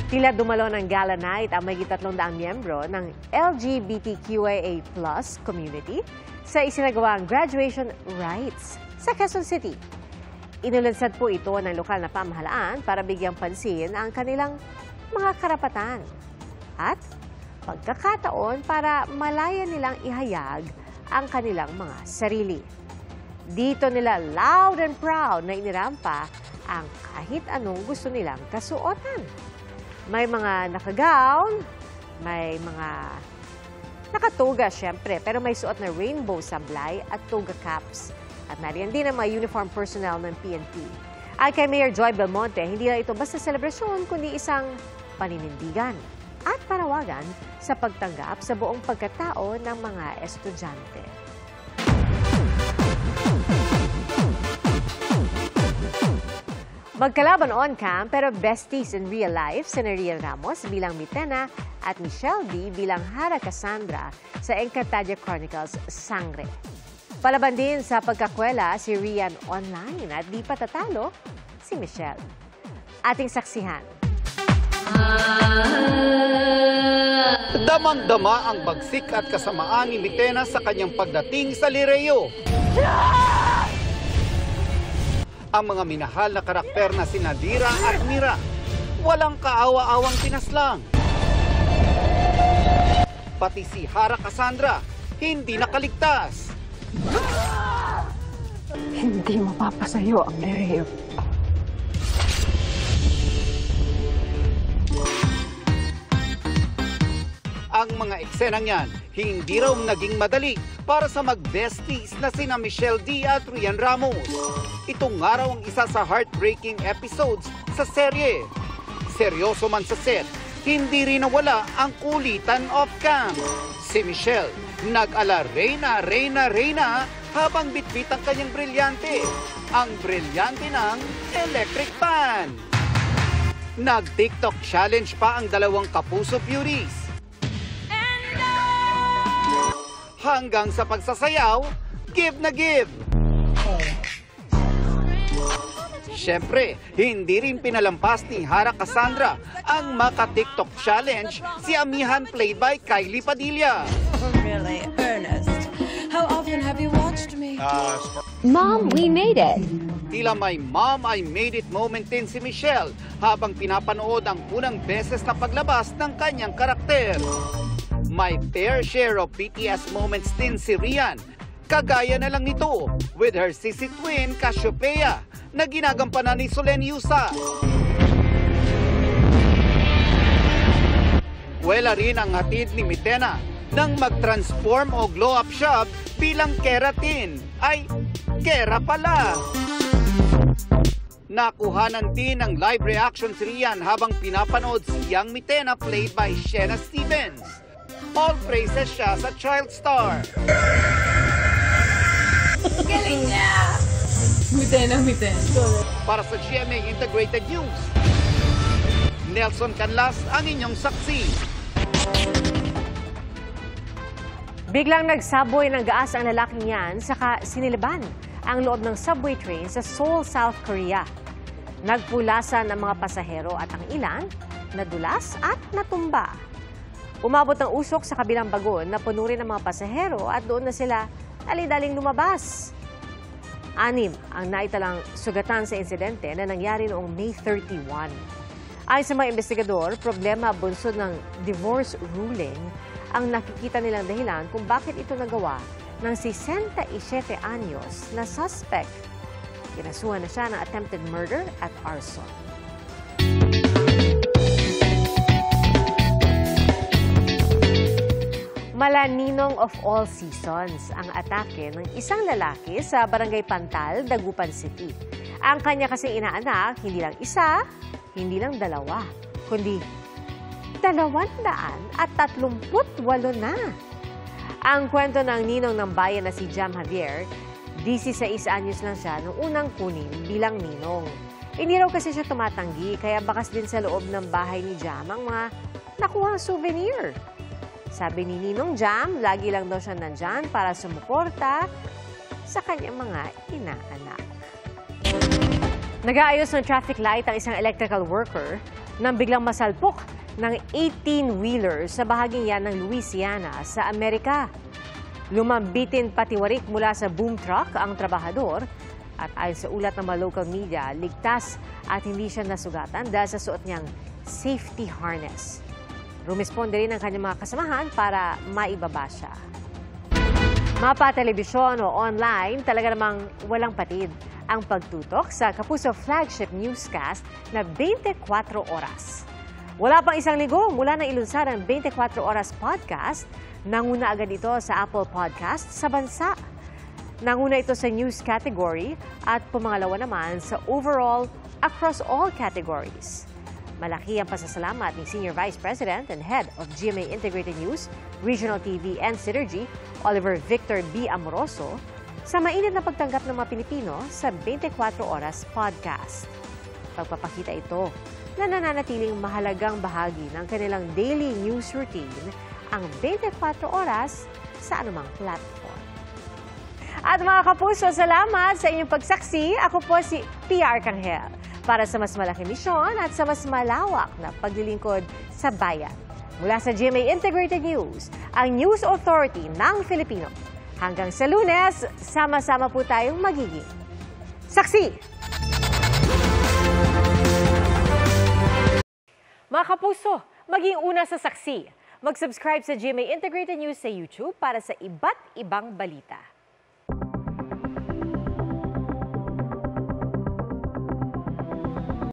Tila dumalo ng gala night ang mahigit 300 miyembro ng LGBTQIA+ community sa isinagawang graduation rites sa Quezon City. Inulunsad po ito ng lokal na pamahalaan para bigyang pansin ang kanilang mga karapatan at pagkakataon para malaya nilang ihayag ang kanilang mga sarili. Dito nila loud and proud na inirampa ang kahit anong gusto nilang kasuotan. May mga nakagown, may mga nakatuga syempre, pero may suot na rainbow sablay at toga caps. At nariyan din ang mga uniform personnel ng PNP. At kay Mayor Joy Belmonte, hindi na ito basta selebrasyon, kundi isang paninindigan at panawagan sa pagtanggap sa buong pagkatao ng mga estudyante. Magkalaban on-cam pero besties in real life si Rian Ramos bilang Mitena at Michelle D bilang Hara Cassandra sa Encantadia Chronicles Sangre. Palaban din sa pagkakwela si Rian online at di patatalo si Michelle. Ating saksihan. Damang-dama ang bagsik at kasamaan ni Mitena sa kanyang pagdating sa Lireo. Ang mga minahal na karakter na sina Lira at Mira, walang kaawa-awang pinaslang. Pati si Hara Cassandra, hindi nakaligtas. Hindi mapapasayo ang Lireo. Ang mga eksenang yan, hindi raw naging madali para sa mag-besties na sina Michelle D at Rian Ramos. Ito nga raw ang isa sa heartbreaking episodes sa serye. Seryoso man sa set, hindi rin nawala ang kulitan off-cam. Si Michelle, nag-ala Reyna, Reyna, Reyna habang bitbit ang kanyang brilyante. Ang brilyante ng electric fan. Nag-TikTok challenge pa ang dalawang kapuso beauties. Hanggang sa pagsasayaw, give na give. Siyempre, hindi rin pinalampas ni Hara Cassandra ang maka-TikTok challenge si amihan played by Kylie Padilla. Really, Ernest, how often have you watched me? Mom, we made it! Tila may mom I made it moment din si Michelle habang pinapanood ang unang beses na paglabas ng kanyang karakter. May fair share of BTS moments din si Rian. Kagaya na lang nito with her sisi twin Cassiopeia na ginagampanan ni Solen Yusa. Wala rin ang hatid ni Mitena nang mag-transform o glow up siya bilang keratin. Ay, kera pala! Nakuhanan din ng live reaction si Rian habang pinapanood si Young Mitena played by Shenna Stevens. All praises siya sa child star. Galing niya! Mitena. Para sa GMA Integrated News, Nelson Canlas ang inyong saksi. Biglang nagsaboy ng gaas ang lalaking yan saka siniliban ang loob ng subway train sa Seoul, South Korea. Nagpulasan ang mga pasahero at ang ilan nadulas at natumba. Umabot ng usok sa kabilang bagon na puno rin ang mga pasahero at doon na sila dali-daling lumabas. 6 ang naitalang sugatan sa insidente na nangyari noong May 31. Ayon sa mga investigador, problema bunsod ng divorce ruling ang nakikita nilang dahilan kung bakit ito nagawa ng 67 anyos na suspect. Kinasuhan na siya ng attempted murder at arson. Malaninong of all seasons ang atake ng isang lalaki sa Barangay Pantal, Dagupan City. Ang kanya kasing inaanak, hindi lang isa, hindi lang dalawa, kundi 238 na. Ang kwento ng ninong ng bayan na si Jam Javier, 16 anyos lang siya nung unang kunin bilang ninong. Hindi raw kasi siya tumatanggi, kaya bakas din sa loob ng bahay ni Jam ang mga nakuhang souvenir. Sabi ni Ninong Jam, lagi lang daw siya nandyan para sumuporta sa kanyang mga inaanak. Nag-aayos ng traffic light ang isang electrical worker nang biglang masalpok ng 18-wheeler sa bahaging yan ng Louisiana sa Amerika. Lumambitin patiwarik mula sa boom truck ang trabahador at ayon sa ulat ng mga local media, ligtas at hindi siya nasugatan dahil sa suot niyang safety harness. Rumisponde rin ang kanyang mga kasamahan para maibaba siya. Mapa telebisyon o online, talaga namang walang patid ang pagtutok sa Kapuso flagship newscast na 24 oras. Wala pang isang linggo mula na ilunsad ang 24 oras podcast, nanguna agad ito sa Apple Podcast sa bansa. Nanguna ito sa news category at pumangalawa naman sa overall across all categories. Malaki ang pasasalamat ni Senior Vice President and Head of GMA Integrated News, Regional TV and Synergy, Oliver Victor B. Amoroso, sa mainit na pagtanggap ng mga Pilipino sa 24 Oras Podcast. Pagpapakita ito na nananatiling mahalagang bahagi ng kanilang daily news routine ang 24 oras sa anumang platform. At mga kapuso, salamat sa inyong pagsaksi. Ako po si PR Kanghel para sa mas malaking misyon at sa mas malawak na paglilingkod sa bayan. Mula sa GMA Integrated News, ang News Authority ng Filipino. Hanggang sa Lunes, sama-sama po tayong magiging saksi! Mga kapuso, maging una sa saksi. Mag-subscribe sa GMA Integrated News sa YouTube para sa iba't ibang balita.